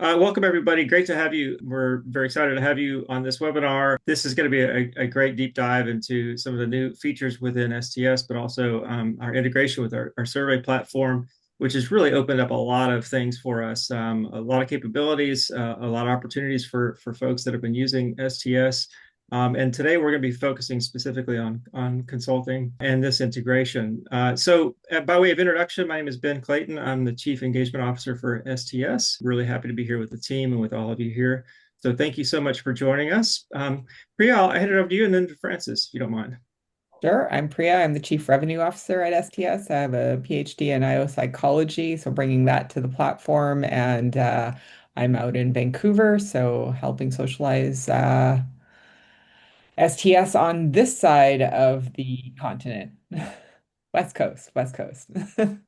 Welcome, everybody. Great to have you. We're very excited to have you on this webinar. This is going to be a great deep dive into some of the new features within STS, but also our integration with our survey platform, which has really opened up a lot of things for us, a lot of capabilities, a lot of opportunities for folks that have been using STS. And today we're going to be focusing specifically on consulting and this integration. By way of introduction, my name is Ben Clayton. I'm the Chief Engagement Officer for STS. Really happy to be here with the team and with all of you here. So thank you so much for joining us. Priya, I'll hand it over to you and then to Francis, if you don't mind. Sure. I'm Priya. I'm the Chief Revenue Officer at STS. I have a PhD in IO psychology, so bringing that to the platform. And I'm out in Vancouver, so helping socialize STS on this side of the continent. West Coast, West Coast. The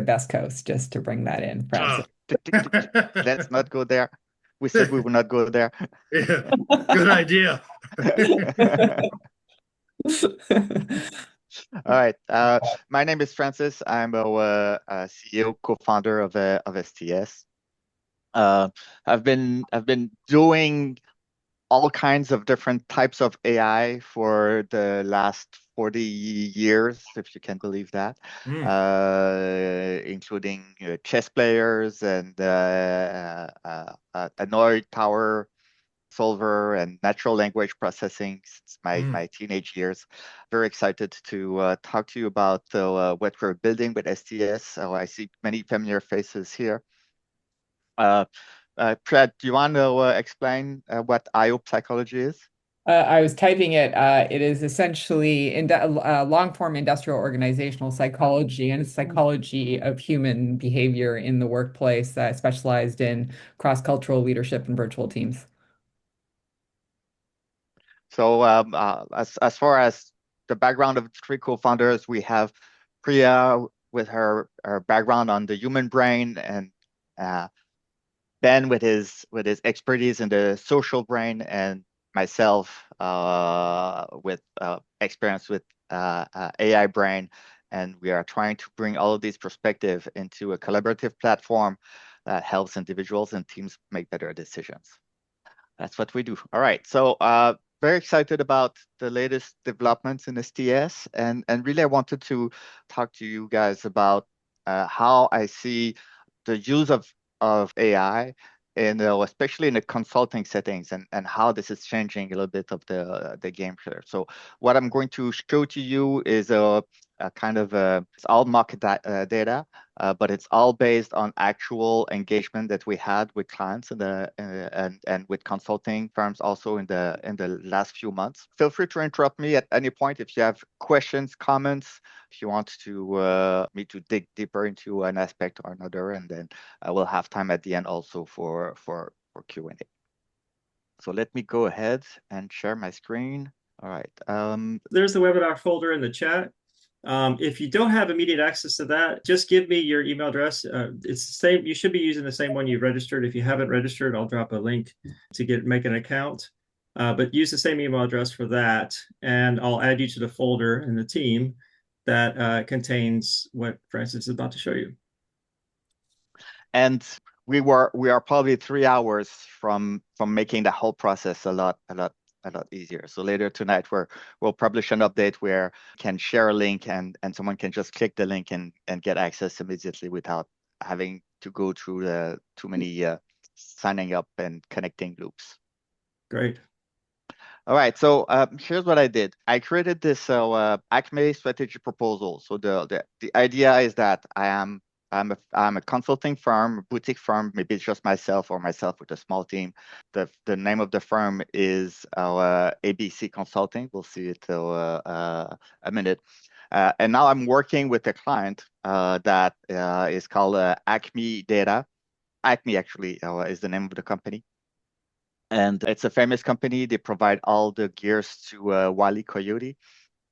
best coast, just to bring that in, Oh, Francis. let's not go there. We said we will not go there. Yeah, All good idea. right. My name is Francis. I'm a CEO, co-founder of STS. I've been doing all kinds of different types of AI for the last 40 years, if you can believe that, Mm. including chess players and Annoy Tower solver and natural language processing since my teenage years. Very excited to talk to you about what we're building with STS. So I see many familiar faces here. Uh, Pred, do you want to explain what IO psychology is? I was typing it. It is essentially long-form industrial organizational psychology, and it's psychology of human behavior in the workplace, specialized in cross-cultural leadership and virtual teams. So as far as the background of the three co-founders, we have Priya with her background on the human brain, and Ben with his expertise in the social brain, and myself with experience with AI brain. And we are trying to bring all of these perspectives into a collaborative platform that helps individuals and teams make better decisions. That's what we do. All right. So very excited about the latest developments in STS. And really, I wanted to talk to you guys about how I see the use of AI in especially in the consulting settings, and how this is changing a little bit of the game here. So what I'm going to show to you is a kind of it's all market data, but it's all based on actual engagement that we had with clients and with consulting firms also in the last few months. Feel free to interrupt me at any point if you have questions, comments, if you want to me to dig deeper into an aspect or another, and then I will have time at the end also for Q&A. So let me go ahead and share my screen. All right. There's the webinar folder in the chat. If you don't have immediate access to that, just give me your email address. It's the same. You should be using the same one you registered. If you haven't registered, I'll drop a link to make an account. But use the same email address for that, and I'll add you to the folder in the team that contains what Francis is about to show you. And we are probably 3 hours from making the whole process a lot easier. So later tonight we'll publish an update where you can share a link and someone can just click the link and get access immediately without having to go through too many signing up and connecting loops. Great. All right, so here's what I did. I created this Acme strategy proposal. So the idea is that I'm a consulting firm, a boutique firm, maybe it's just myself with a small team. The name of the firm is ABC Consulting. We'll see it a minute. And now I'm working with a client that is called Acme Data. Acme actually is the name of the company. And it's a famous company. They provide all the gears to Wile E. Coyote.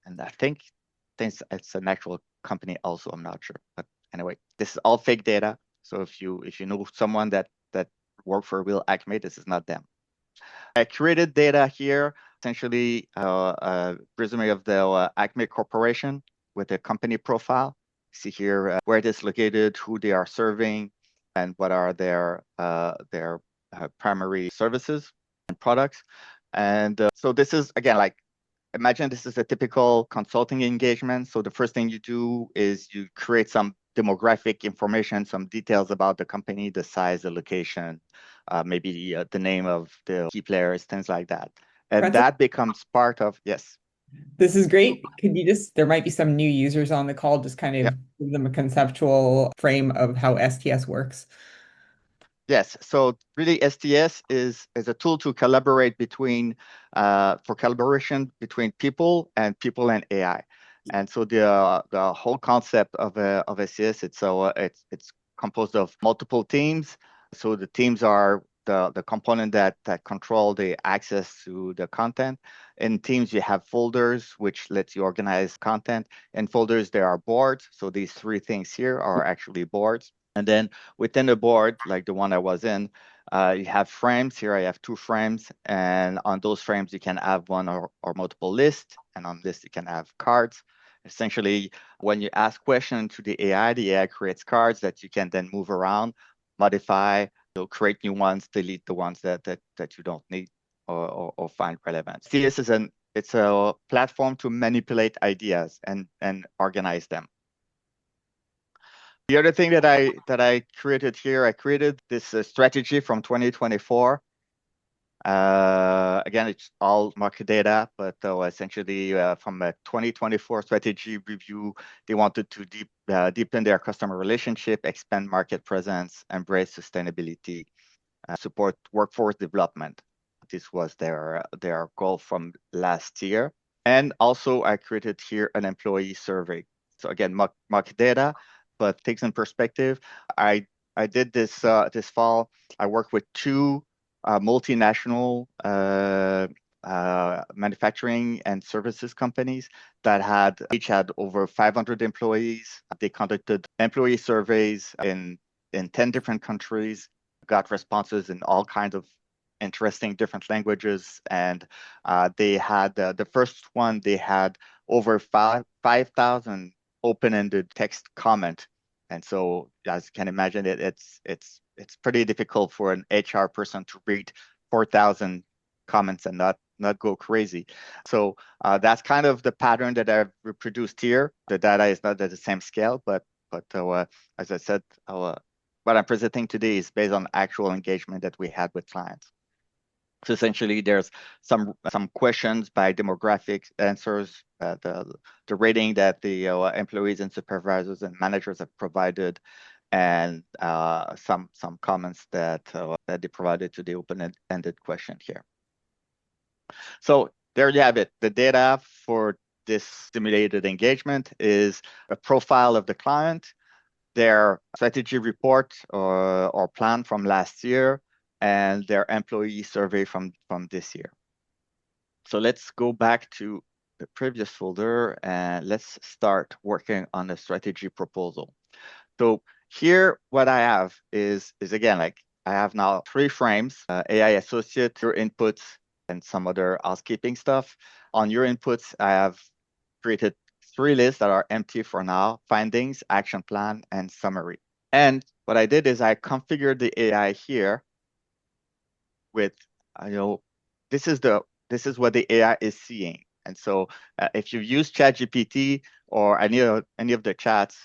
And I think it's an actual company also. I'm not sure. But anyway, this is all fake data. So if you know someone that worked for real Acme, this is not them. I created data here, essentially a resume of the Acme Corporation with a company profile. See here where it is located, who they are serving, and what are their primary services and products. And so this is, again, like, imagine this is a typical consulting engagement. So the first thing you do is you create some demographic information, some details about the company, the size, the location, maybe the name of the key players, things like that. And Francis, that becomes part of, yes. this is great. Could you just, there might be some new users on the call, just kind Yeah. of give them a conceptual frame of how STS works. Yes, so really STS is a tool to collaborate between for collaboration between people and AI. And so the whole concept of STS, it's composed of multiple teams. So the teams are the component that control the access to the content. In teams, you have folders, which lets you organize content. In folders, there are boards. So these three things here are actually boards. And then within the board, like the one I was in, you have frames. Here I have 2 frames. And on those frames, you can have one or multiple lists. And on this, you can have cards. Essentially, when you ask questions to the AI creates cards that you can then move around, modify, create new ones, delete the ones that you don't need or find relevant. CS it's a platform to manipulate ideas and organize them. The other thing that I created here, I created this strategy from 2024. Again, it's all market data, but essentially from a 2024 strategy review, they wanted to deepen their customer relationship, expand market presence, embrace sustainability, support workforce development. This was their goal from last year. And also I created here an employee survey. So again, market data, but takes in perspective. I did this this fall. I worked with 2 multinational manufacturing and services companies that each had over 500 employees. They conducted employee surveys in 10 different countries, got responses in all kinds of interesting different languages. And they had the first one, they had over 5,000 open-ended text comment. And so, as you can imagine, it's pretty difficult for an HR person to read 4,000 comments and not go crazy. So that's kind of the pattern that I've reproduced here. The data is not at the same scale, but as I said, what I'm presenting today is based on actual engagement that we had with clients. So essentially, there's some questions by demographics answers, the rating that the employees and supervisors and managers have provided, and some comments that they provided to the open-ended question here. So there you have it. The data for this simulated engagement is a profile of the client, their strategy report or plan from last year, and their employee survey from this year. So let's go back to the previous folder and let's start working on the strategy proposal. So here, what I have is again, like I have now 3 frames, AI associate, your inputs, and some other housekeeping stuff. On your inputs, I have created 3 lists that are empty for now: findings, action plan, and summary. And what I did is I configured the AI here with, this is what the AI is seeing. And so if you use ChatGPT or any of the chats,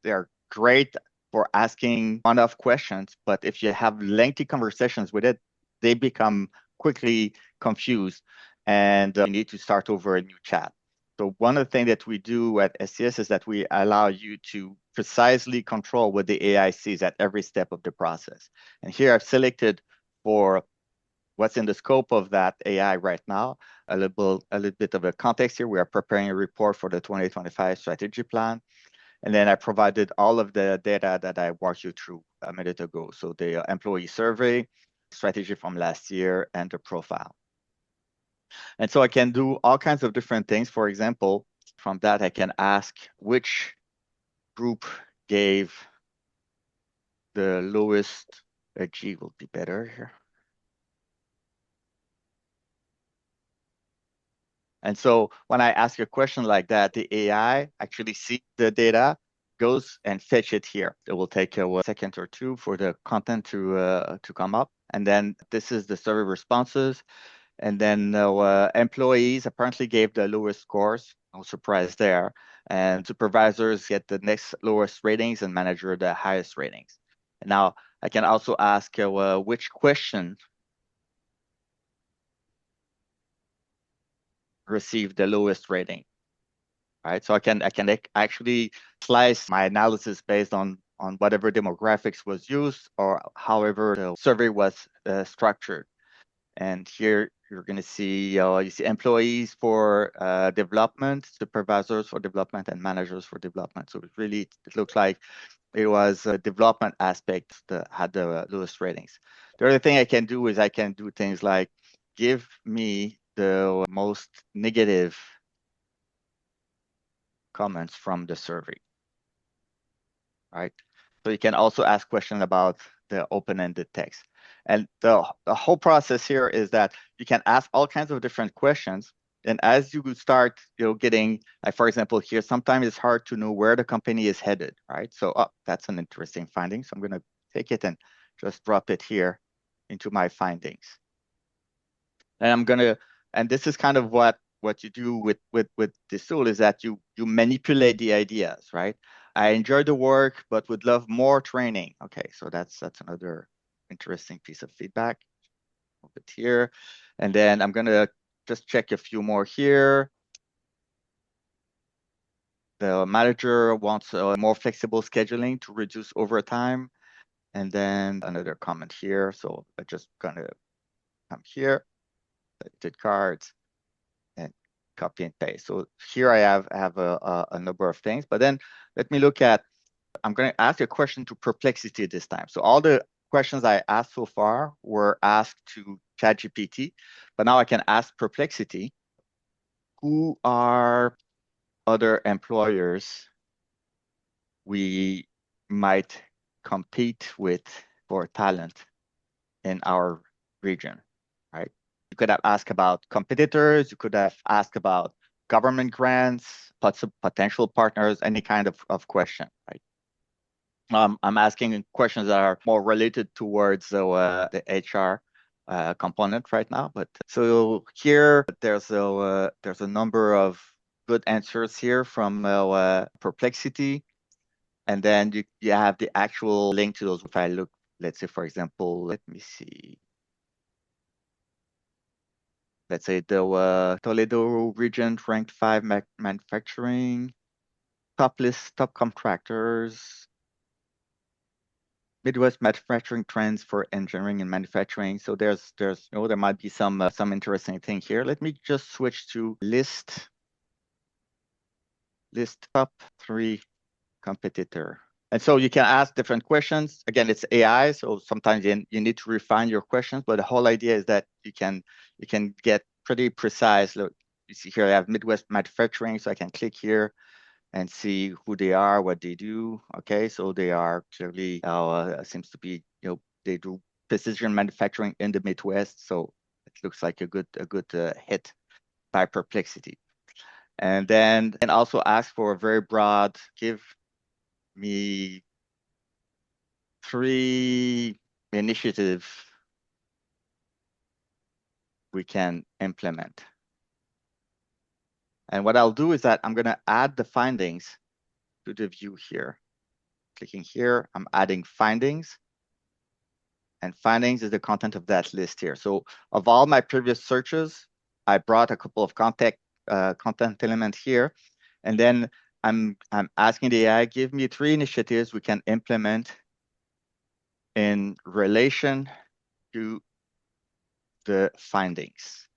they're great for asking one-off questions. But if you have lengthy conversations with it, they become quickly confused and you need to start over a new chat. So one of the things that we do at STS is that we allow you to precisely control what the AI sees at every step of the process. And here I've selected for what's in the scope of that AI right now, a little bit of a context here. We are preparing a report for the 2025 strategy plan. And then I provided all of the data that I walked you through a minute ago. So the employee survey, strategy from last year, and the profile. And so I can do all kinds of different things. For example, from that, I can ask which group gave the lowest, a G will be better here. And so when I ask a question like that, the AI actually sees the data, goes and fetch it here. It will take a second or two for the content to come up. And then this is the survey responses. And then employees apparently gave the lowest scores. No surprise there. And supervisors get the next lowest ratings and manager the highest ratings. And now I can also ask which question received the lowest rating, right? So I can actually slice my analysis based on whatever demographics was used or however the survey was structured. And here you're going to see you see employees for development, supervisors for development, and managers for development. So it looks like it was a development aspect that had the lowest ratings. The other thing I can do is I can do things like give me the most negative comments from the survey, right? So you can also ask questions about the open-ended text. And the whole process here is that you can ask all kinds of different questions. And as you start, getting, like, for example, here, sometimes it's hard to know where the company is headed, right? So that's an interesting finding. So I'm going to take it and just drop it here into my findings. And this is kind of what you do with this tool, is that you manipulate the ideas, right? I enjoy the work, but would love more training. Okay, so that's another interesting piece of feedback. Move it here. And then I'm gonna just check a few more here. The manager wants more flexible scheduling to reduce overtime. And then another comment here. So I'm just gonna come here, edited cards, and copy and paste. So here I have a number of things, but then let me look at, I'm going to ask a question to Perplexity this time. So all the questions I asked so far were asked to ChatGPT, but now I can ask Perplexity, who are other employers we might compete with for talent in our region, right? You could have asked about competitors, you could have asked about government grants, potential partners, any kind of question, right? I'm asking questions that are more related towards the HR component right now. But so here there's a number of good answers here from Perplexity, and then you have the actual link to those. If I look, let's say, for example, let me see. Let's say the Toledo region ranked 5 manufacturing, top contractors, Midwest manufacturing trends for engineering and manufacturing. So there might be some interesting thing here. Let me just switch to list top 3 competitor. And so you can ask different questions. Again, it's AI, so sometimes you need to refine your questions, but the whole idea is that you can get pretty precise. Look, you see here I have Midwest manufacturing, so I can click here and see who they are, what they do. Okay, so they are clearly seems to be, they do precision manufacturing in the Midwest, so it looks like a good hit by Perplexity. And then and also ask for a very broad, give me 3 initiatives we can implement. And what I'll do is that I'm going to add the findings to the view here. Clicking here, I'm adding findings. And findings is the content of that list here. So of all my previous searches, I brought a couple of content elements here. And then I'm asking the AI, give me 3 initiatives we can implement in relation to the findings,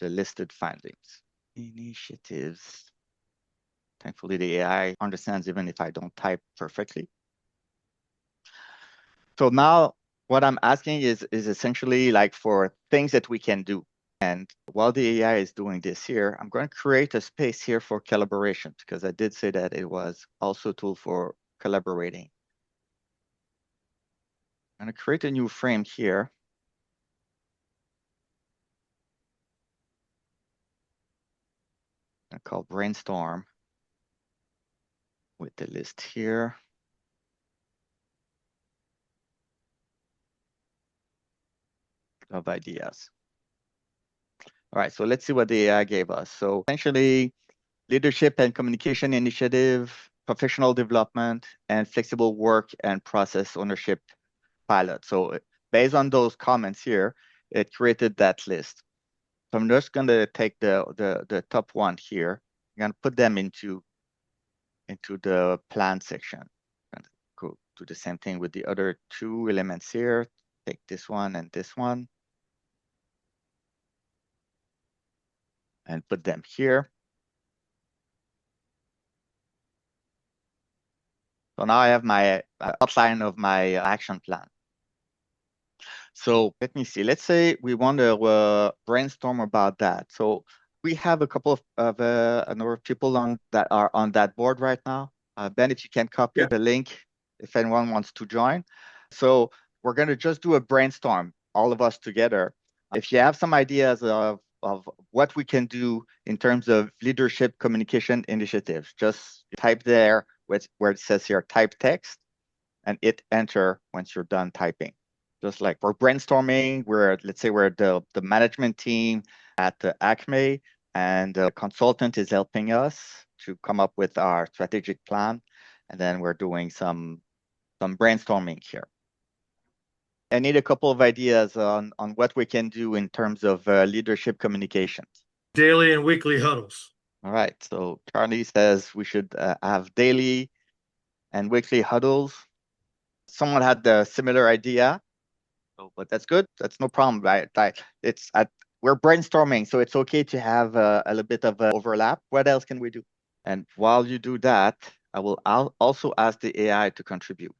the listed findings. Initiatives. Thankfully, the AI understands even if I don't type perfectly. So now what I'm asking is essentially like for things that we can do. And while the AI is doing this here, I'm going to create a space here for collaboration, because I did say that it was also a tool for collaborating. I'm going to create a new frame here. I call brainstorm. with the list here. Of ideas. All right, so let's see what the AI gave us. So essentially, leadership and communication initiative, professional development, and flexible work and process ownership pilot. So based on those comments here, it created that list. So I'm just going to take the top one here. I'm going to put them into the plan section. And go do the same thing with the other two elements here. Take this one and this one and put them here. So now I have my outline of my action plan. So let me see. Let's say we want to brainstorm about that. So we have a couple of a number of people that are on that board right now. Ben, if you can copy the link, if anyone wants to join. So we're going to just do a brainstorm, all of us together. If you have some ideas of what we can do in terms of leadership communication initiatives, just type there where it says here, type text, and hit enter once you're done typing. Just like we're brainstorming, let's say we're the management team at the Acme, and the consultant is helping us to come up with our strategic plan, and then we're doing some brainstorming here. I need a couple of ideas on what we can do in terms of leadership communications. Daily and weekly huddles. All right, so Charlie says we should have daily and weekly huddles. Someone had the similar idea. Oh, but that's good. That's no problem, right? We're brainstorming, so it's okay to have a little bit of overlap. What else can we do? And while you do that, I'll also ask the AI to contribute.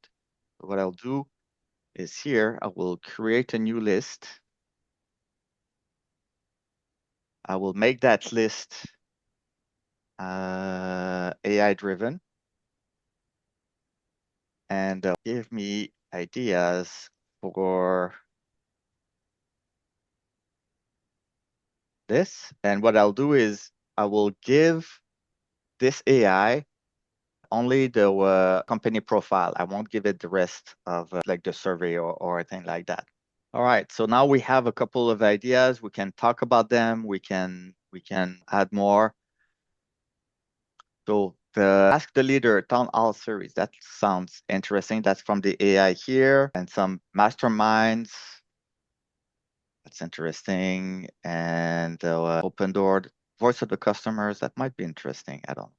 So what I'll do is here, I will create a new list. I will make that list AI driven and give me ideas for this. And what I'll do is I will give this AI only the company profile. I won't give it the rest of like the survey or anything like that. All right, so now we have a couple of ideas. We can talk about them. We can add more. So the Ask the Leader Town Hall series, that sounds interesting. That's from the AI here, and some masterminds. That's interesting. And open door, voice of the customers, that might be interesting. I don't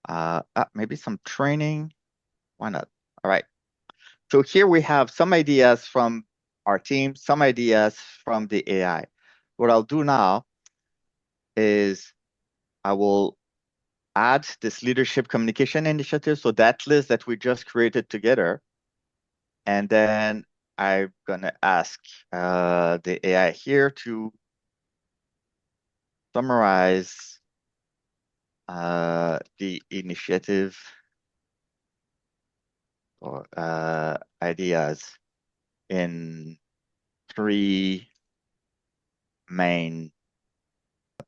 know. Maybe some training. Why not? All right. So here we have some ideas from our team, some ideas from the AI. What I'll do now is I will add this leadership communication initiative. So that list that we just created together. And then I'm going to ask the AI here to summarize the initiative or ideas in 3 main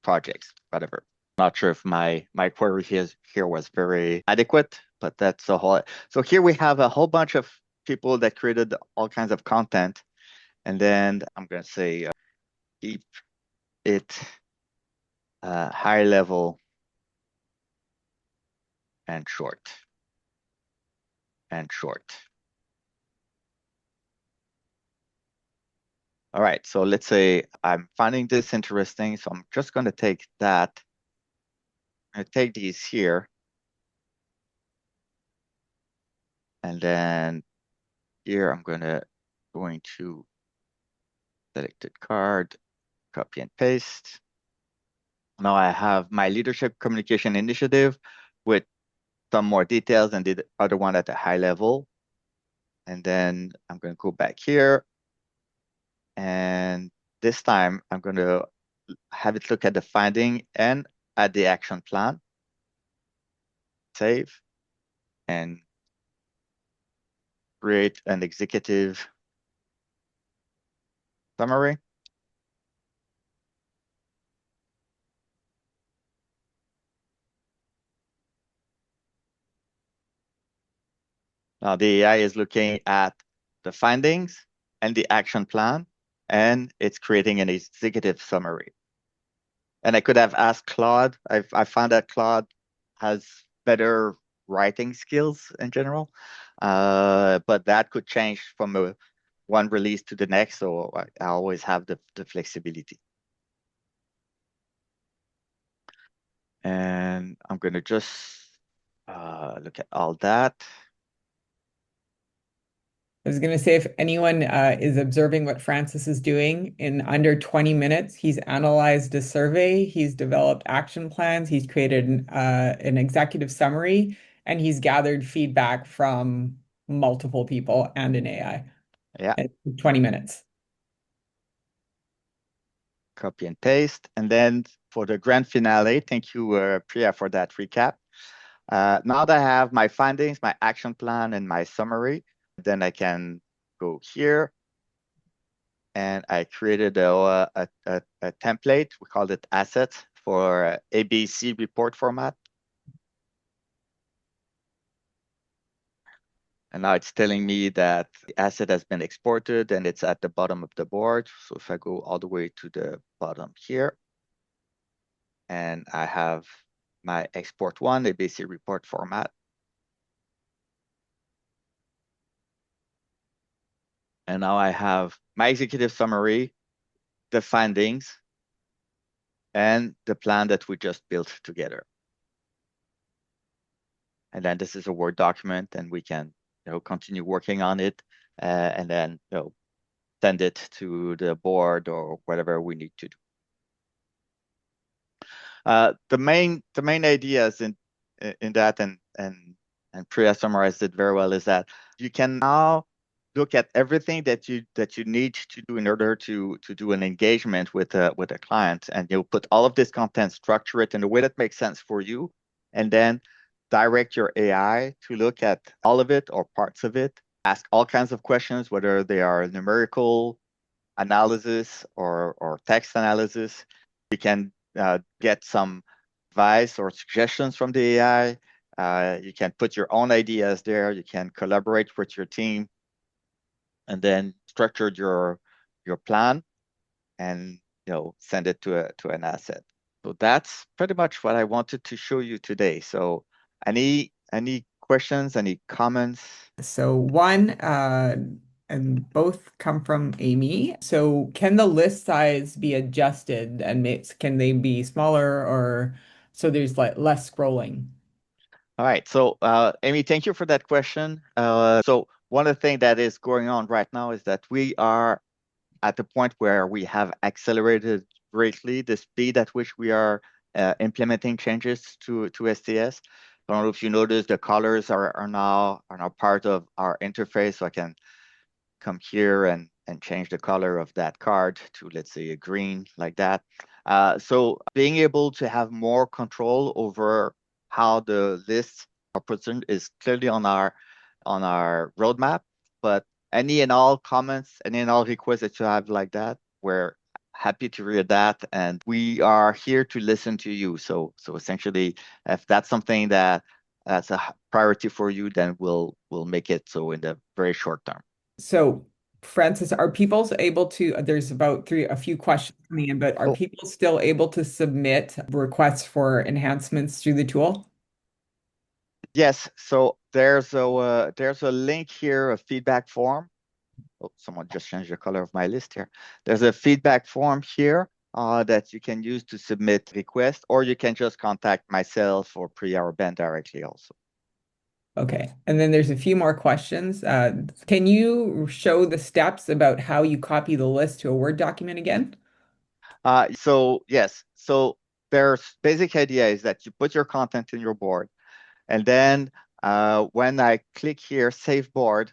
projects, whatever. Not sure if my query here was very adequate, but that's a whole. So here we have a whole bunch of people that created all kinds of content. And then I'm going to say, keep it high level and short. All right, so let's say I'm finding this interesting. So I'm just going to take that. I'm going to take these here. And then here I'm going to selected card, copy and paste. Now I have my leadership communication initiative with some more details and the other one at a high level. And then I'm going to go back here. And this time I'm going to have it look at the finding and at the action plan. Save and create an executive summary. Now the AI is looking at the findings and the action plan, and it's creating an executive summary. And I could have asked Claude. I found that Claude has better writing skills in general, but that could change from one release to the next, so I always have the flexibility. And I'm going to just look at all that. I was going to say, if anyone is observing what Francis is doing, in under 20 minutes, he's analyzed a survey, he's developed action plans, he's created an executive summary, and he's gathered feedback from multiple people and an AI Yeah. in 20 minutes. Copy and paste. And then for the grand finale, thank you, Priya, for that recap. Now that I have my findings, my action plan, and my summary, then I can go here. And I created a template. We called it assets for ABC report format. And now it's telling me that the asset has been exported and it's at the bottom of the board. So if I go all the way to the bottom here, and I have my export one, ABC report format. And now I have my executive summary, the findings, and the plan that we just built together. And then this is a Word document, and we can continue working on it, and then send it to the board or whatever we need to do. The main ideas in that, and Priya summarized it very well, is that you can now look at everything that you need to do in order to do an engagement with a client, and you'll put all of this content, structure it in a way that makes sense for you, and then direct your AI to look at all of it or parts of it, ask all kinds of questions, whether they are numerical analysis or text analysis. You can get some advice or suggestions from the AI. You can put your own ideas there. You can collaborate with your team, and then structure your plan and send it to an asset. So that's pretty much what I wanted to show you today. So any questions, any comments? So one, and both come from Amy. So can the list size be adjusted, and can they be smaller, or so there's like less scrolling? All right. So Amy, thank you for that question. So one of the things that is going on right now is that we are at the point where we have accelerated greatly the speed at which we are implementing changes to STS. I don't know if you noticed, the colors are now part of our interface. So I can come here and change the color of that card to, let's say, a green, like that. So being able to have more control over how the lists are presented is clearly on our roadmap. But any and all comments, any and all requests that you have like that, we're happy to read that, and we are here to listen to you. So essentially, if that's something that's a priority for you, then we'll make it so in the very short term. So, Francis, are people able to, there's about a few questions coming in, but are Cool. people still able to submit requests for enhancements through the tool? Yes, so there's a link here, a feedback form. Oh, someone just changed the color of my list here. There's a feedback form here that you can use to submit requests, or you can just contact myself or Priya or Ben directly also. Okay, and then there's a few more questions. Can you show the steps about how you copy the list to a Word document again? So yes, so there's basic idea is that you put your content in your board, and then when I click here, save board,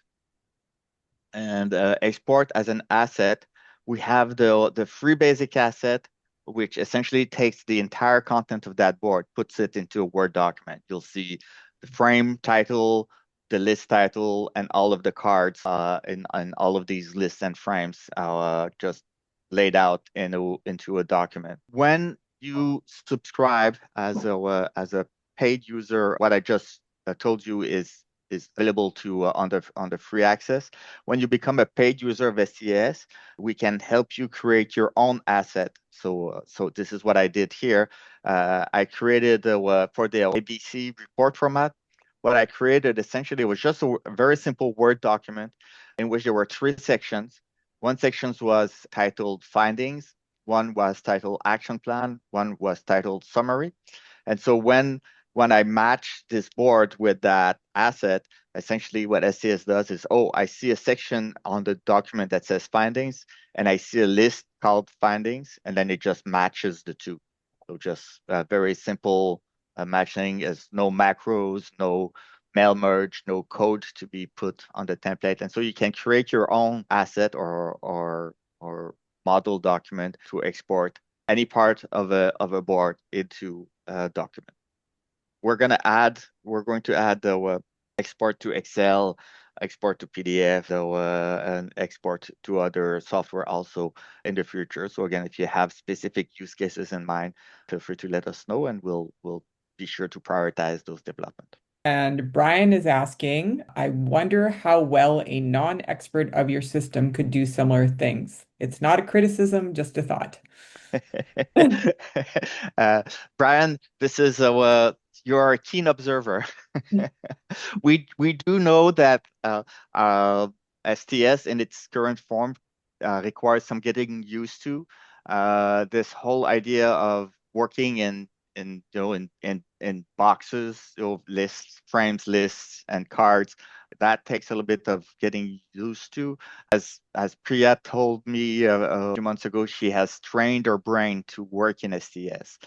and export as an asset, we have the free basic asset, which essentially takes the entire content of that board, puts it into a Word document. You'll see the frame title, the list title, and all of the cards in all of these lists and frames just laid out into a document. When you subscribe as a paid user, what I just told you is is available to on the free access. When you become a paid user of STS, we can help you create your own asset. So this is what I did here. I created for the ABC report format. What I created essentially was just a very simple Word document in which there were three sections. One section was titled findings, one was titled action plan, one was titled summary. And so when I match this board with that asset, essentially what STS does is, oh, I see a section on the document that says findings, and I see a list called findings, and then it just matches the two. So just very simple matching, as no macros, no mail merge, no code to be put on the template. And so you can create your own asset or model document to export any part of a board into a document. We're going to add the export to Excel, export to PDF, and export to other software also in the future. So again, if you have specific use cases in mind, feel free to let us know, and we'll be sure to prioritize those development. And Brian is asking, I wonder how well a non-expert of your system could do similar things. It's not a criticism, just a thought. Brian, this is you're a keen observer. We do know that STS in its current form requires some getting used to. This whole idea of working in boxes, lists, frames, lists, and cards. That takes a little bit of getting used to. As Priya told me a few months ago, she has trained her brain to work in STS.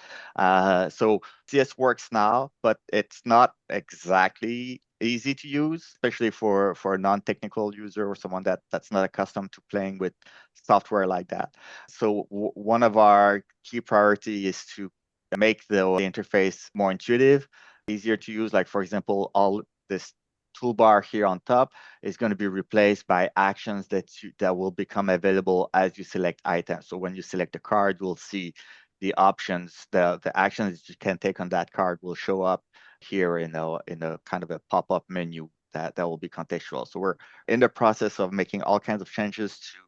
So STS works now, but it's not exactly easy to use, especially for a non-technical user or someone that's not accustomed to playing with software like that. So one of our key priority is to make the interface more intuitive, easier to use. Like, for example, all this toolbar here on top is going to be replaced by actions that will become available as you select items. So when you select a card, you'll see the options, the actions you can take on that card will show up here in a kind of a pop-up menu that will be contextual. So we're in the process of making all kinds of changes to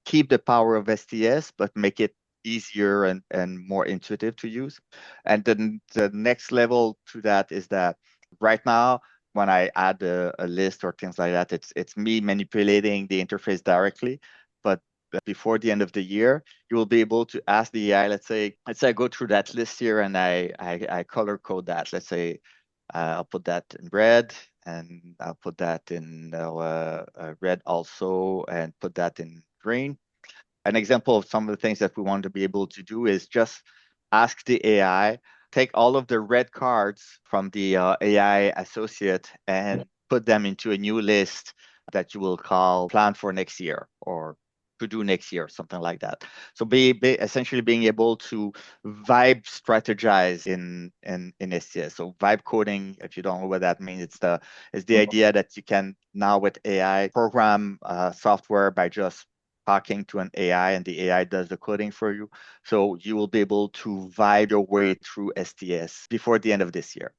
keep the power of STS, but make it easier and more intuitive to use. And then the next level to that is that right now, when I add a list or things like that, it's me manipulating the interface directly. But before the end of the year, you will be able to ask the AI, let's say I go through that list here and I color code that. Let's say I'll put that in red, and I'll put that in red also, and put that in green. An example of some of the things that we want to be able to do is just ask the AI, take all of the red cards from the AI associate and put them into a new list that you will call plan for next year or to do next year, something like that. So be essentially being able to vibe strategize in STS. So vibe coding, if you don't know what that means, it's the idea that you can now with AI program software by just talking to an AI, and the AI does the coding for you. So you will be able to vibe your way through STS before the end of this year.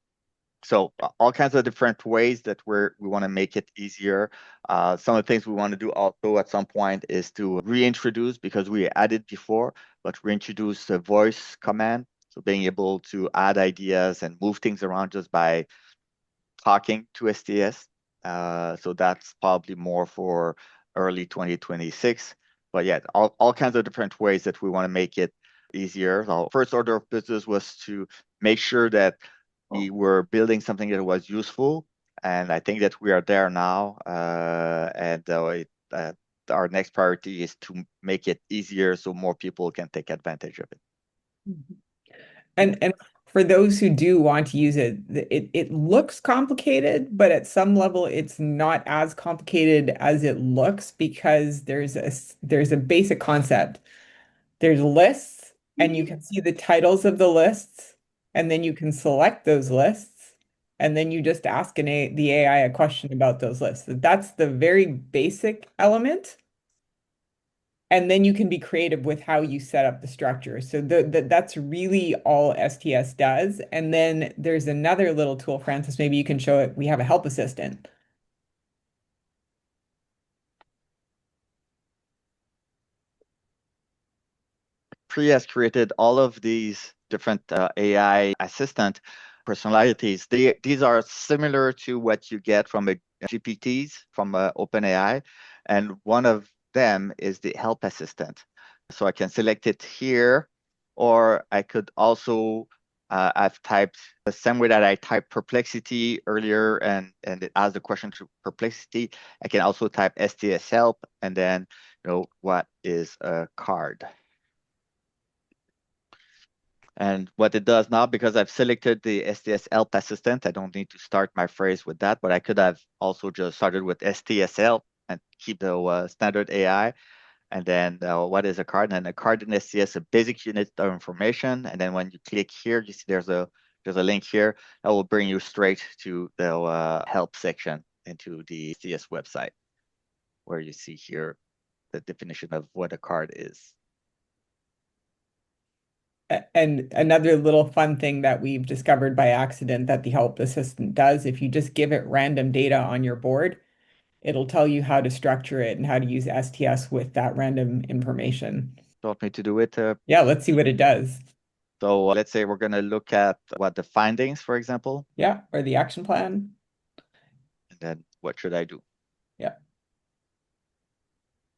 So all kinds of different ways that we want to make it easier. Some of the things we want to do also at some point is to reintroduce, because we added before, but reintroduce the voice command. So being able to add ideas and move things around just by talking to STS. So that's probably more for early 2026. But yeah, all kinds of different ways that we want to make it easier. So first order of business was to make sure that we were building something that was useful. And I think that we are there now. Our next priority is to make it easier so more people can take advantage of it. And for those who do want to use it, it looks complicated, but at some level it's not as complicated as it looks, because there's a basic concept. There's lists, and you can see the titles of the lists, and then you can select those lists, and then you just ask the AI a question about those lists. That's the very basic element. And then you can be creative with how you set up the structure. So that's really all STS does. And then there's another little tool, Francis, maybe you can show it. We have a help assistant. Priya has created all of these different AI assistant personalities. These are similar to what you get from a GPTs from OpenAI, and one of them is the help assistant. So I can select it here, or I could also I've typed the same way that I typed perplexity earlier, and it asks the question to perplexity. I can also type STS help, and then what is a card. And what it does now, because I've selected the STS help assistant, I don't need to start my phrase with that, but I could have also just started with STS help and keep the standard AI. And then what is a card? And a card in STS, a basic unit of information. And then when you click here, you see there's a link here that will bring you straight to the help section into the STS website, where you see here the definition of what a card is. And another little fun thing that we've discovered by accident that the help assistant does, if you just give it random data on your board, it'll tell you how to structure it and how to use STS with that random information. Do you want me to do it? Yeah, let's see what it does. So let's say we're going to look at what the findings, for example. Yeah, or the action plan. And then what should I do? Yeah.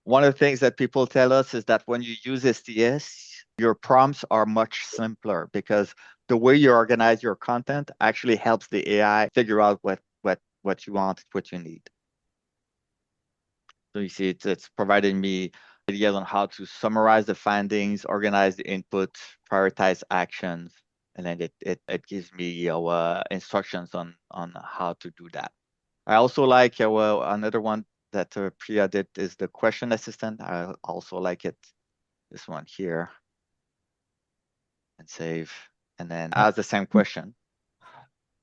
One of the things that people tell us is that when you use STS, your prompts are much simpler because the way you organize your content actually helps the AI figure out what you want, what you need. So you see, it's providing me ideas on how to summarize the findings, organize the input, prioritize actions, and then it gives me instructions on how to do that. I also like another one that Priya did is the question assistant. I also like it. This one here. And save, and then ask the same question.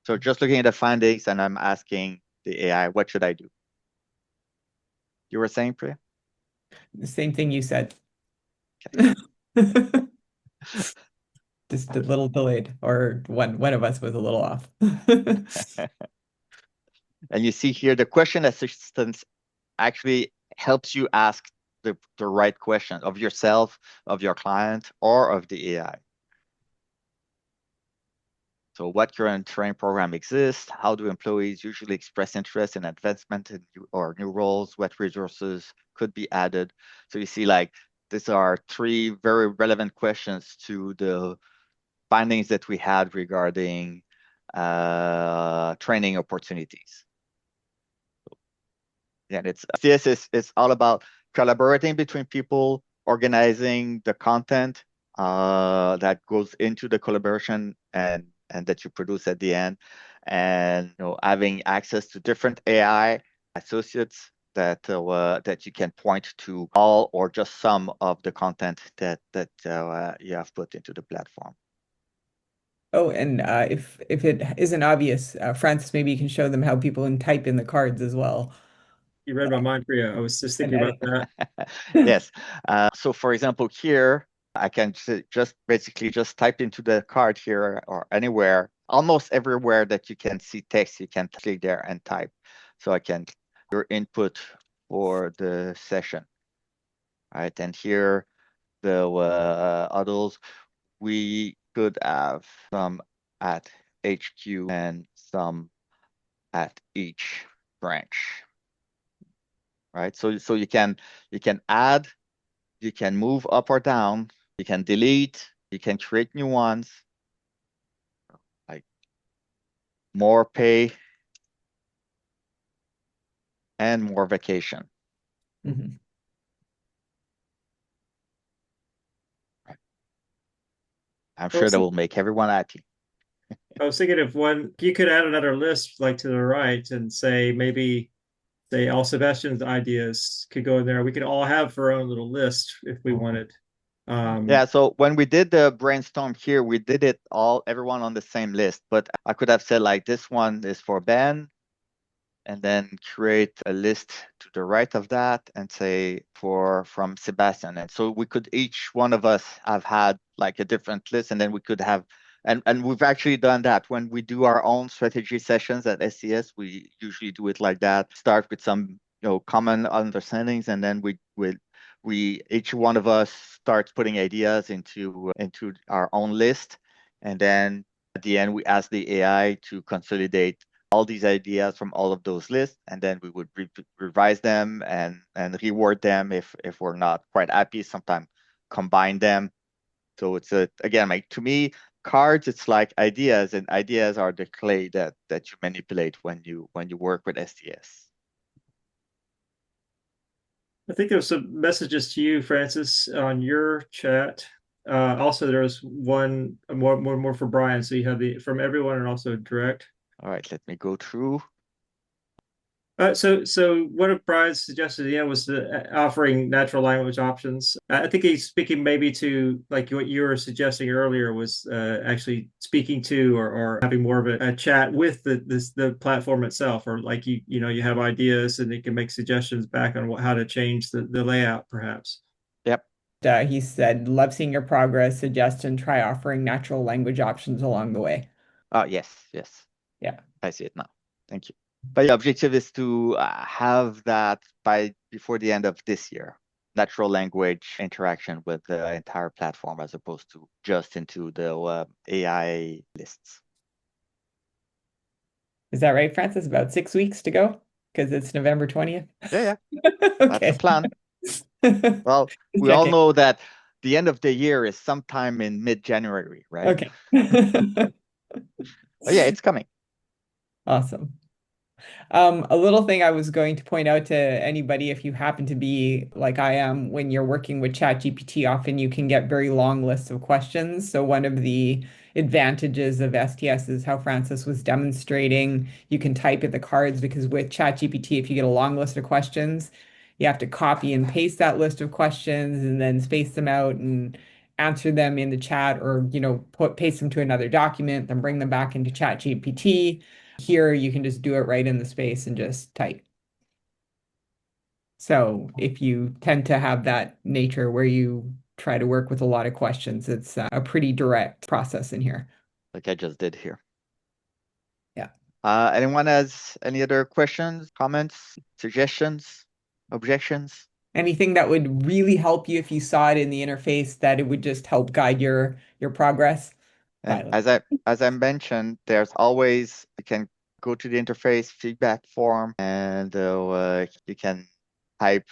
So just looking at the findings, and I'm asking the AI, what should I do? You were saying, Priya? The same thing you said. Okay. Just a little delayed, or one of us was a little off. And you see here, the question assistant actually helps you ask the right question of yourself, of your client, or of the AI. So what current training program exists? How do employees usually express interest in advancement or new roles? What resources could be added? So you see, like, these are three very relevant questions to the findings that we had regarding training opportunities. And it's all about collaborating between people, organizing the content that goes into the collaboration and that you produce at the end, and having access to different AI associates that you can point to all or just some of the content that you have put into the platform. Oh, and if it isn't obvious, Francis, maybe you can show them how people can type in the cards as well. You read my mind, Priya. I was just thinking about that. Yes. So for example, here, I can just basically just type into the card here or anywhere, almost everywhere that you can see text, you can click there and type. So I can your input for the session. All right. And here, the others, we could have some at HQ and some at each branch. Right. So you can add, you can move up or down, you can delete, you can create new ones, like more pay and more vacation. Mhm. I'm sure that will make everyone happy. I was thinking if you could add another list like to the right and say maybe say all Sebastian's ideas could go in there. We could all have our own little list if we wanted. Yeah, so when we did the brainstorm here, we did it everyone on the same list, but I could have said like this one is for Ben, and then create a list to the right of that and say from Sebastian. And so we could, each one of us have had like a different list, and then we could have, and we've actually done that. When we do our own strategy sessions at STS, we usually do it like that. Start with some common understandings, and then we each one of us starts putting ideas into our own list, and then at the end we ask the AI to consolidate all these ideas from all of those lists, and then we would revise them and reword them if we're not quite happy. Sometimes combine them. So it's again, like, to me, cards, it's like ideas, and ideas are the clay that you manipulate when you work with STS. I think there was some messages to you, Francis, on your chat. Also, there was one more for Brian. So you have the from everyone and also direct. All right, let me go through. So what Brian suggested at the end was offering natural language options. I think he's speaking maybe to like what you were suggesting earlier was actually speaking to or having more of a chat with the platform itself, or like you have ideas and it can make suggestions back on how to change the layout perhaps. Yep. He said, love seeing your progress, suggest and try offering natural language options along the way. Yes. Yeah. I see it now. Thank you. But the objective is to have that before the end of this year, natural language interaction with the entire platform as opposed to just into the AI lists. Is that right, Francis? About 6 weeks to go? Because it's November 20th. Yeah. Okay. That's the plan. Well, we all know that the end of the year is sometime in mid-January, right? Okay. But yeah, it's coming. Awesome. A little thing I was going to point out to anybody, if you happen to be like I am, when you're working with ChatGPT, often you can get very long lists of questions. So one of the advantages of STS is how Francis was demonstrating. You can type in the cards because with ChatGPT, if you get a long list of questions, you have to copy and paste that list of questions and then space them out and answer them in the chat, or paste them to another document, then bring them back into ChatGPT. Here, you can just do it right in the space and just type. So if you tend to have that nature where you try to work with a lot of questions, it's a pretty direct process in here. Like I just did here. Yeah. Anyone has any other questions, comments, suggestions, objections? Anything that would really help you if you saw it in the interface, that it would just help guide your progress? And Violet. as I mentioned, there's always, you can go to the interface feedback form, and you can type,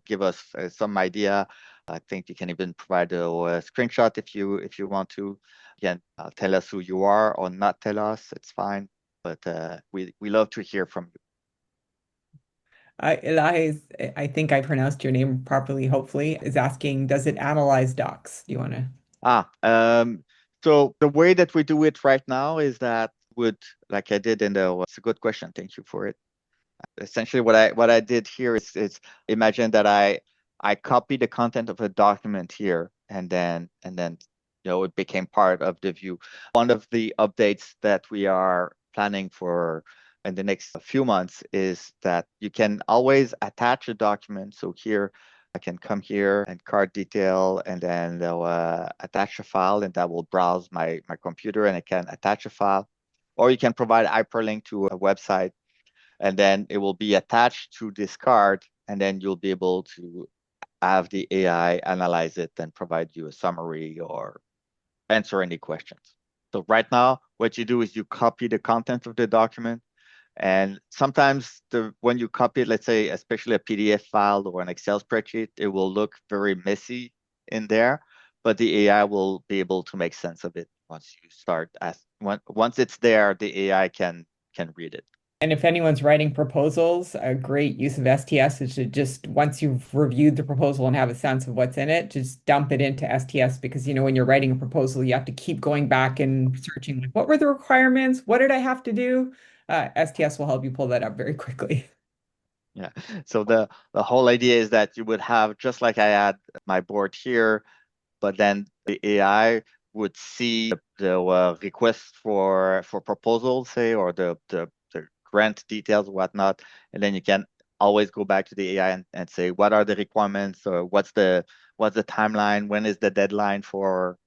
give us some idea. I think you can even provide a screenshot if you want to. Again, tell us who you are or not tell us. It's fine, but we love to hear from you. Elias, I think I pronounced your name properly, hopefully, is asking, does it analyze docs? Do you want to? So the way that we do it right now is that like I did it's a good question. Thank you for it. Essentially what I did here is imagine that I copy the content of a document here, and then it became part of the view. One of the updates that we are planning for in the next few months is that you can always attach a document. So here I can come here and card detail, and then they'll attach a file, and that will browse my computer, and I can attach a file. Or you can provide hyperlink to a website, and then it will be attached to this card, and then you'll be able to have the AI analyze it and provide you a summary or answer any questions. So right now, what you do is you copy the content of the document, and sometimes when you copy it, let's say, especially a PDF file or an Excel spreadsheet, it will look very messy in there, but the AI will be able to make sense of it once you start once it's there, the AI can read it. And if anyone's writing proposals, a great use of STS is to just, once you've reviewed the proposal and have a sense of what's in it, just dump it into STS, because when you're writing a proposal, you have to keep going back and searching, like, what were the requirements? What did I have to do? STS will help you pull that up very quickly. Yeah. So the whole idea is that you would have, just like I had my board here, but then the AI would see the request for proposals, say, or the grant details, whatnot, and then you can always go back to the AI and say, what are the requirements, or what's the timeline, when is the deadline for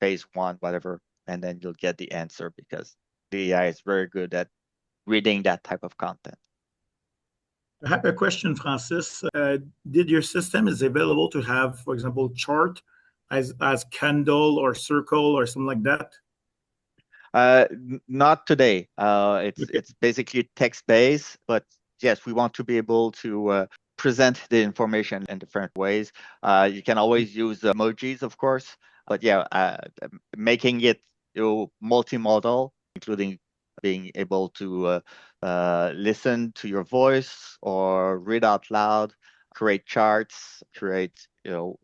phase 1, whatever, and then you'll get the answer, because the AI is very good at reading that type of content. I have a question, Francis. Did your system is available to have, for example, chart as candle or circle or something like that? Not today. It's Okay, it's basically text-based, but yes, we want to be able to present the information in different ways. You can always use emojis, of course, but yeah, making it multimodal, including being able to listen to your voice or read out loud, create charts, create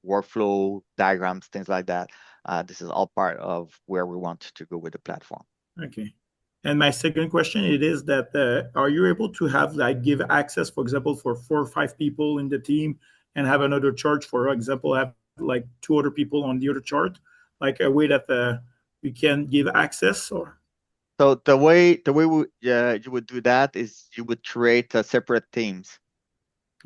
workflow diagrams, things like that. This is all part of where we want to go with the platform. okay. And my second question, it is that are you able to have like give access, for example, for 4 or 5 people in the team and have another chart, for example, have like 2 other people on the other chart, like a way that we can give access or? So the way you would do that is you would create separate teams.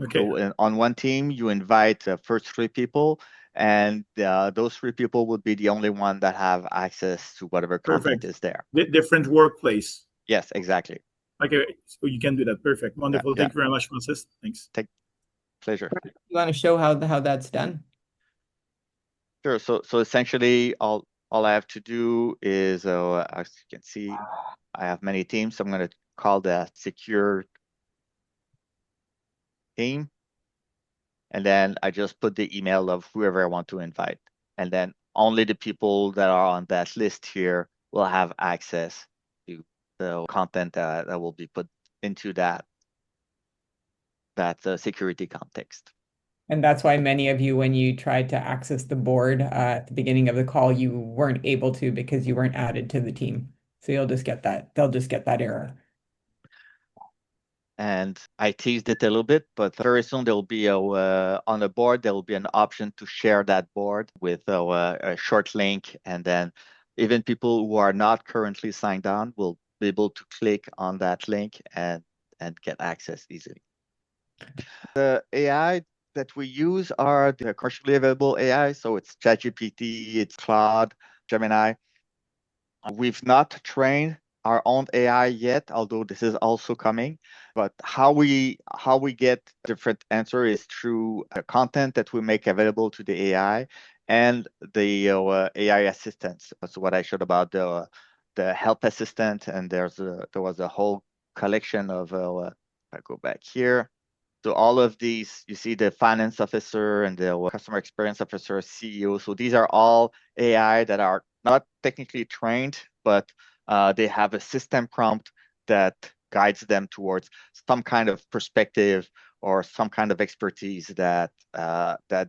Okay, So on one team, you invite the first 3 people, and those 3 people would be the only one that have access to whatever content perfect. is there. Different workplace. Yes, exactly. Okay, so you can do that. Perfect. Yeah, Wonderful. yeah. Thank you very much, Francis. Thanks. Take pleasure. You want to show how that's done? Sure. So essentially, all I have to do is, as you can see, I have many teams. So I'm going to call that secure team. And then I just put the email of whoever I want to invite. And then only the people that are on that list here will have access to the content that will be put into that security context. And that's why many of you, when you tried to access the board at the beginning of the call, you weren't able to because you weren't added to the team. So you'll just get that. They'll just get that error. And I teased it a little bit, but very soon there will be on the board, there will be an option to share that board with a short link. And then even people who are not currently signed on will be able to click on that link and get access easily. The AI that we use are the commercially available AI. So it's ChatGPT, it's Claude, Gemini. We've not trained our own AI yet, although this is also coming. But how we get different answer is through content that we make available to the AI and the AI assistants. So what I showed about the help assistant, and there was a whole collection of. I go back here. So all of these, you see the finance officer and the customer experience officer, CEO. So these are all AI that are not technically trained, but they have a system prompt that guides them towards some kind of perspective or some kind of expertise that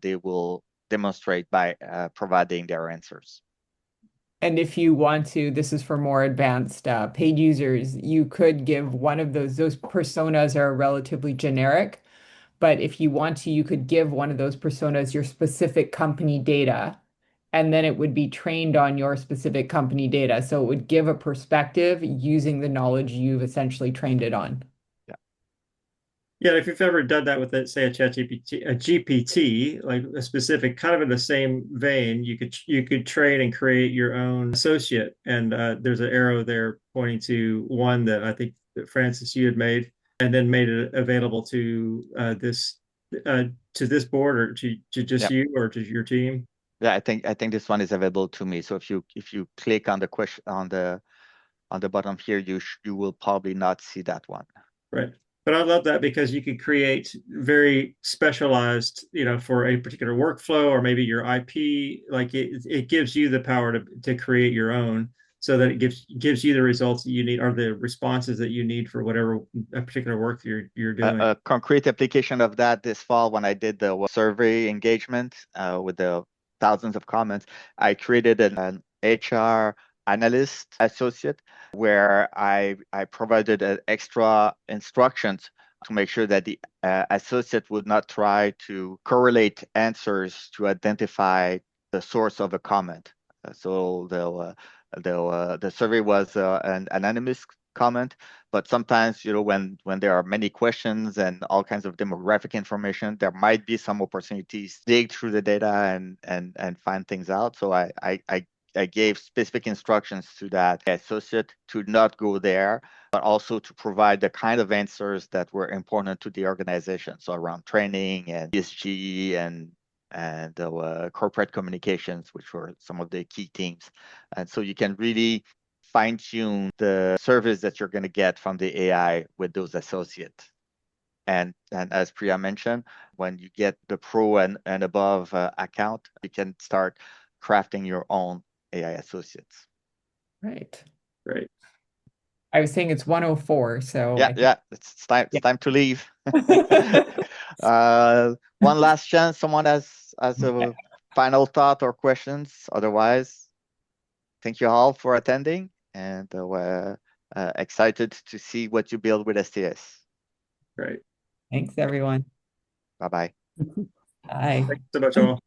they will demonstrate by providing their answers. And if you want to, this is for more advanced paid users, you could give one of those personas are relatively generic. But if you want to, you could give one of those personas your specific company data, and then it would be trained on your specific company data. So it would give a perspective using the knowledge you've essentially trained it on. Yeah, if you've ever done that with, say, a GPT, like a specific, kind of in the same vein, you could train and create your own associate. And there's an arrow there pointing to one that I think that Francis you had made, and then made it available to this board or to just Yep. you or to your team. Yeah, I think this one is available to me. So if you click on the question on the bottom here, you will probably not see that one. Right. But I love that because you could create very specialized, for a particular workflow or maybe your IP. Like it gives you the power to create your own, so that it gives you the results that you need or the responses that you need for whatever a particular work you're doing. A concrete application of that this fall, when I did the survey engagement with the thousands of comments, I created an HR analyst associate where I provided extra instructions to make sure that the associate would not try to correlate answers to identify the source of a comment. So the survey was an anonymous comment, but sometimes when there are many questions and all kinds of demographic information, there might be some opportunities to dig through the data and find things out. So I gave specific instructions to that associate to not go there, but also to provide the kind of answers that were important to the organization. So around training and ESG and corporate communications, which were some of the key themes. And so you can really fine-tune the service that you're going to get from the AI with those associates. And as Priya mentioned, when you get the pro and above account, you can start crafting your own AI associates. Right. Great. I was saying it's 104, so Yeah, it's time to leave. One last chance. Someone has a final thought or questions. Otherwise, thank you all for attending, and we're excited to see what you build with STS. Great. Thanks, everyone. Bye-bye. Bye. Thanks so much, all.